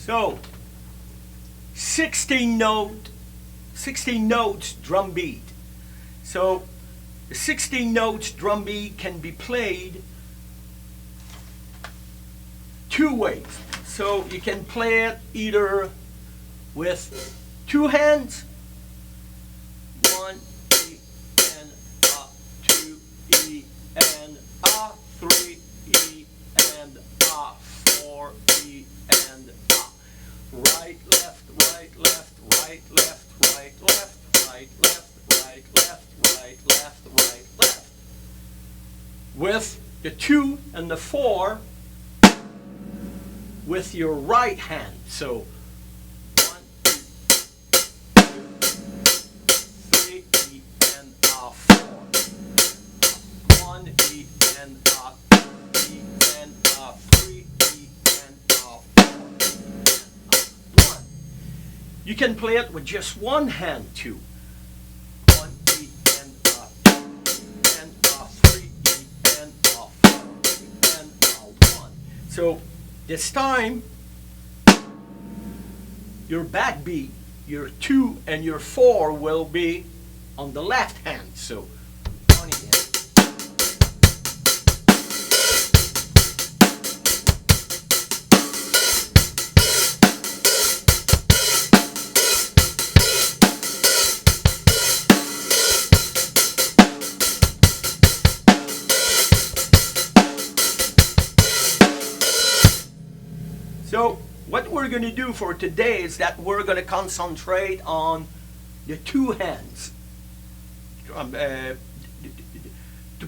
So 16 notes drum beat. So the 16 notes drum beat can be played two ways. So you can play it either with two hands, 1 E and A, 2 E and A, 3 E and A, 4 E and A. Right, left, right, left, right, left, right, left, right, left, right, left, right, left, right, left. With the 2 and the 4 with your right hand. So 1, 2, 3 E and A, 4. 1 E and A, 2 E and A, 3 E and A, 4. 1. You can play it with just one hand too. 1 E and A, 2 and A, 3 E and A, 4 and A, 1. So this time, your backbeat, your 2 and your 4 will be on the left hand. So, 1 again. So what we're going to do for today is that we're going to concentrate on the two hands. To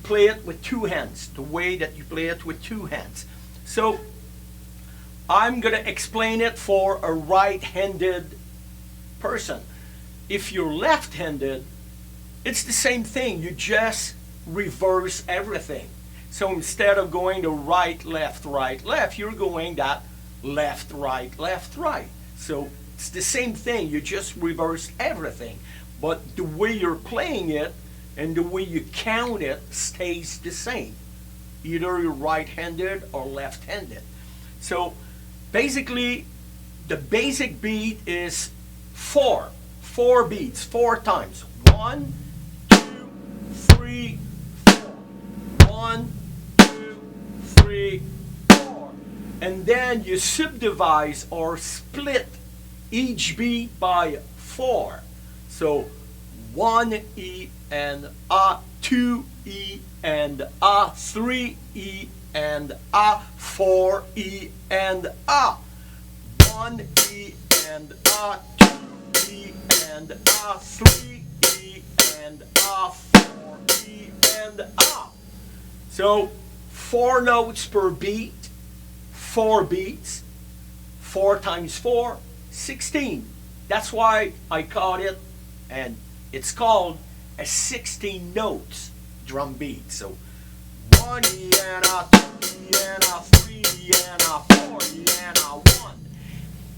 play it with two hands, the way that you play it with two hands. So I'm going to explain it for a right-handed person. If you're left-handed, it's the same thing. You just reverse everything. So instead of going to right, left, you're going that left, right. So it's the same thing. You just reverse everything. But the way you're playing it and the way you count it stays the same. Either you're right-handed or left-handed. So basically, the basic beat is 4. 4 beats, 4 times. 1, 2, 3, 4. 1, 2, 3, 4. And then you subdivide or split each beat by 4. So 1 E and A, 2 E and A, 3 E and A, 4 E and A. 1 E and A, 2 E and A, 3 E and A, 4 E and A. So 4 notes per beat. 4 beats, 4 times 4, 16. That's why I called it, and it's called a 16 notes drum beat. So 1 E and A, 2 E and A, 3 E and A, 4 E and A, 1.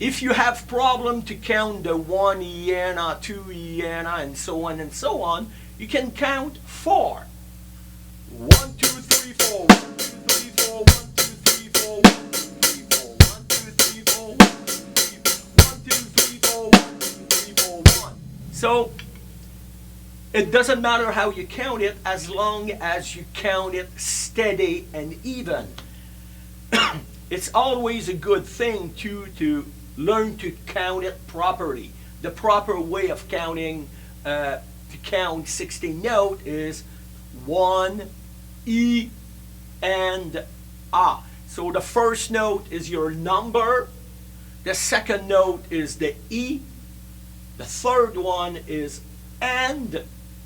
If you have problem to count the 1 E and A, 2 E and A, and so on, you can count 4. 1, 2, 3, 4, 1, 2, 3, 4, 1, 2, 3, 4, 1. So it doesn't matter how you count it as long as you count it steady and even. It's always a good thing to learn to count it properly. The proper way of counting, to count 16 notes is 1 E and A. So the first note is your number, the second note is the E, the third one is and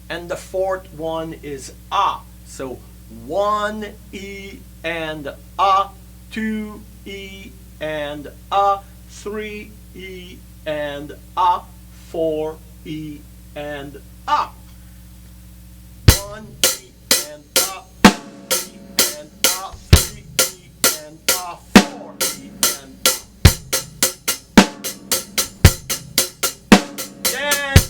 the fourth one is A. So 1 E and A, 2 E and A, 3 E and A, 4 E and A. 1 E and A, 2 E and A, 3 E and A, 4 E and A.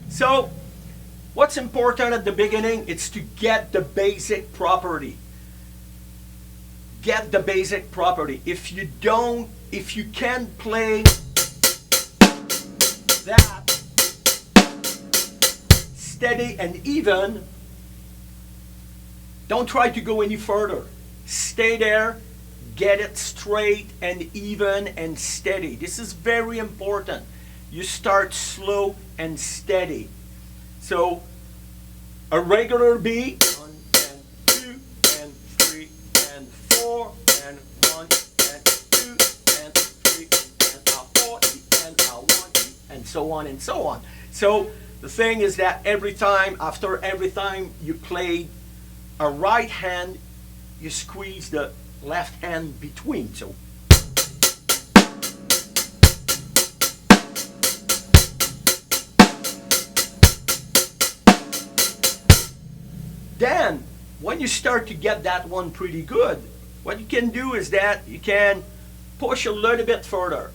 So what's important at the beginning is to get the basic property. get the basic property. If you can't play that steady and even, don't try to go any further. Stay there, get it straight and even and steady. This is very important. You start slow and steady. So a regular beat, 1 and 2 and 3 and 4 and 1 and 2 and 3 and a 4 and a 1 and so on and so on. So the thing is that after every time you play a right hand, you squeeze the left hand between. So then when you start to get that one pretty good, what you can do is that you can push a little bit further.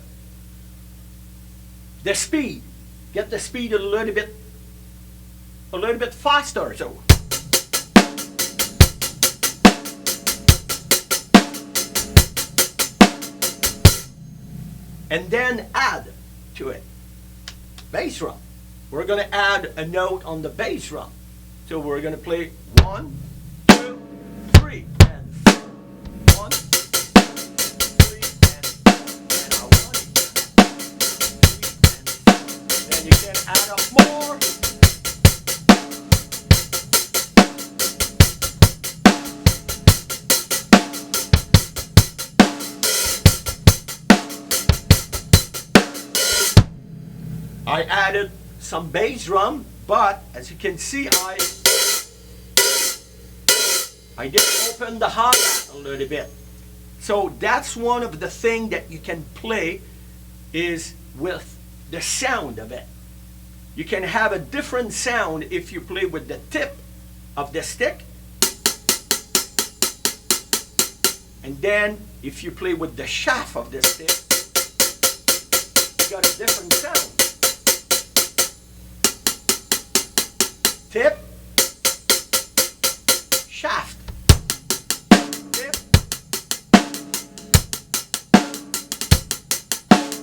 The speed, get the speed a little bit faster. So and then add to it bass drum. We're going to add a note on the bass drum. So we're going to play 1, 2, 3, and 4. 1, 3, and a 1, 3, and 4. Then you can add up more. I added some bass drum, but as you can see, I did open the hi-hat a little bit. So that's one of the things that you can play is with the sound of it. You can have a different sound if you play with the tip of the stick. And then if you play with the shaft of the stick, you got a different sound. Tip, shaft, tip,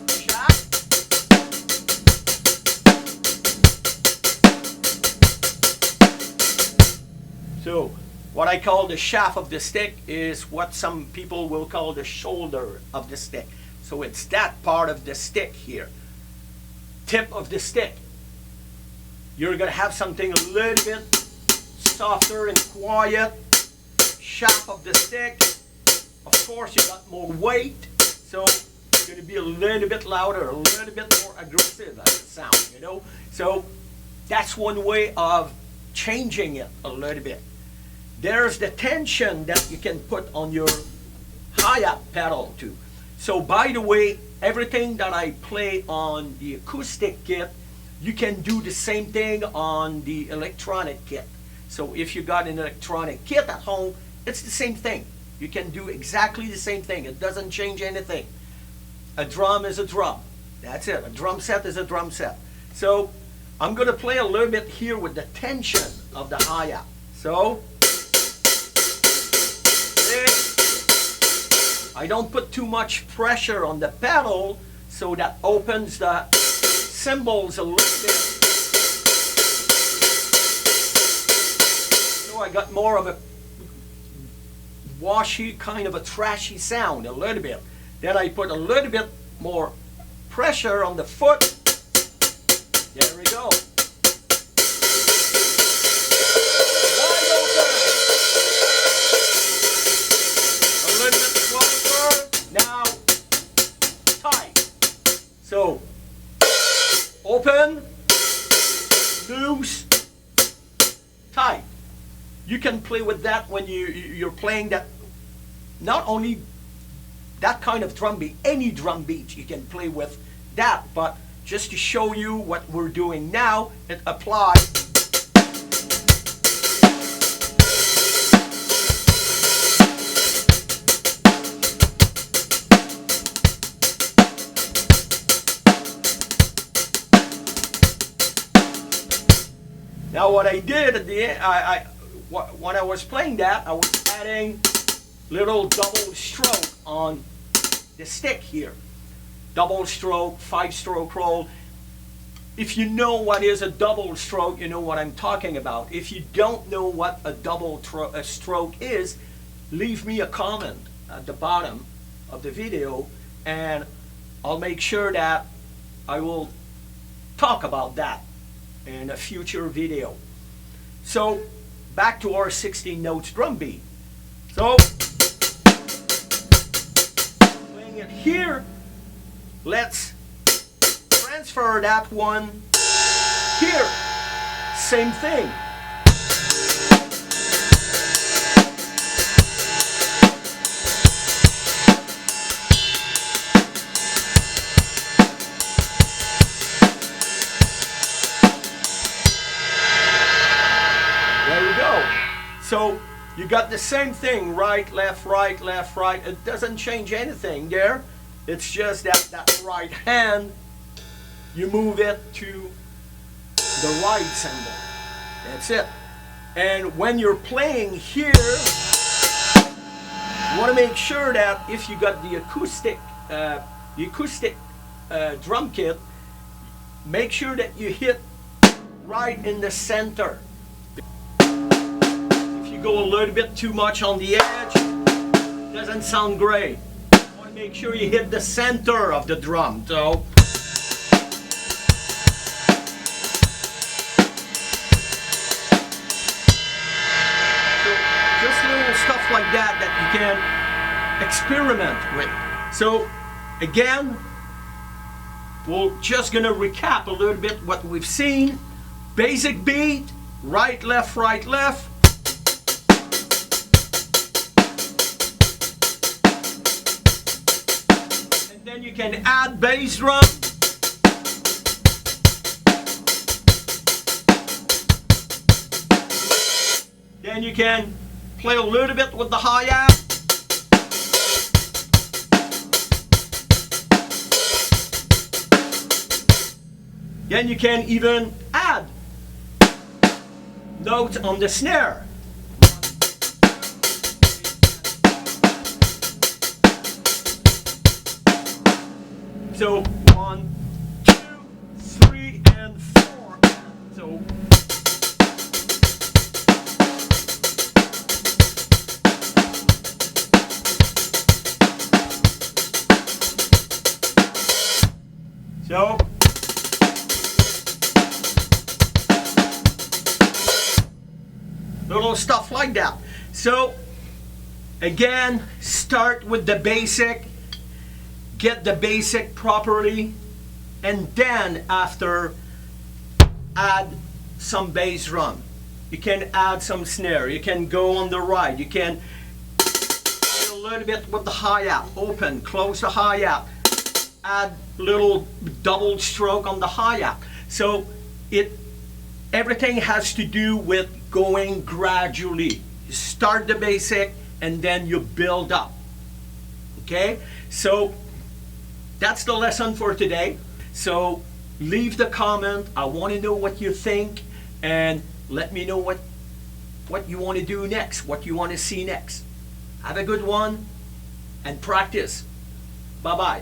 shaft, so what I call the shaft of the stick is what some people will call the shoulder of the stick. So it's that part of the stick here, tip of the stick. You're going to have something a little bit softer and quiet. Shaft of the stick. Of course, you got more weight, so it's going to be a little bit louder, a little bit more aggressive as it sounds, you know. So that's one way of changing it a little bit. There's the tension that you can put on your hi-hat pedal too. So by the way, everything that I play on the acoustic kit, you can do the same thing on the electronic kit. So if you got an electronic kit at home, it's the same thing. You can do exactly the same thing. It doesn't change anything. A drum is a drum. That's it. A drum set is a drum set. So I'm going to play a little bit here with the tension of the hi-hat. So I don't put too much pressure on the pedal, so that opens the cymbals a little bit. So I got more of a washy, kind of a trashy sound, a little bit. Then I put a little bit more pressure on the foot. There we go. Wide open. A little bit closer. Now, tight. So, open, loose, tight. You can play with that when you're playing that, not only that kind of drum beat, any drum beat you can play with that, but just to show you what we're doing now, it applies. Now what I did at the end, when I was playing that, I was adding little double stroke on the stick here. Double stroke, 5-stroke roll. If you know what is a double stroke, you know what I'm talking about. If you don't know what a double stroke is, leave me a comment at the bottom of the video, and I'll make sure that I will talk about that in a future video. So back to our 16 notes drum beat. So playing it here, let's transfer that one here. Same thing. There you go. So you got the same thing, right, left, right, left, right. It doesn't change anything there. It's just that right hand, you move it to the right cymbal. That's it. And when you're playing here, you want to make sure that if you got the acoustic drum kit, make sure that you hit right in the center. If you go a little bit too much on the edge, it doesn't sound great. You want to make sure you hit the center of the drum. So stuff like that you can experiment with. So again, we're just gonna recap a little bit what we've seen. Basic beat, right, left, right, left. And then you can add bass drum. Then you can play a little bit with the hi-hat. Then you can even add notes on the snare. So 1, 2, 3, and 4. So little stuff like that. So again, start with the basic, get the basic properly, and then after add some bass drum. You can add some snare, you can go on the right, you can play a little bit with the hi-hat, open, close the hi-hat, add little double stroke on the hi-hat. So everything has to do with going gradually. You start the basic and then you build up. Okay? So that's the lesson for today. So leave the comment. I want to know what you think, and let me know what you want to do next, what you want to see next. Have a good one and practice. Bye-bye.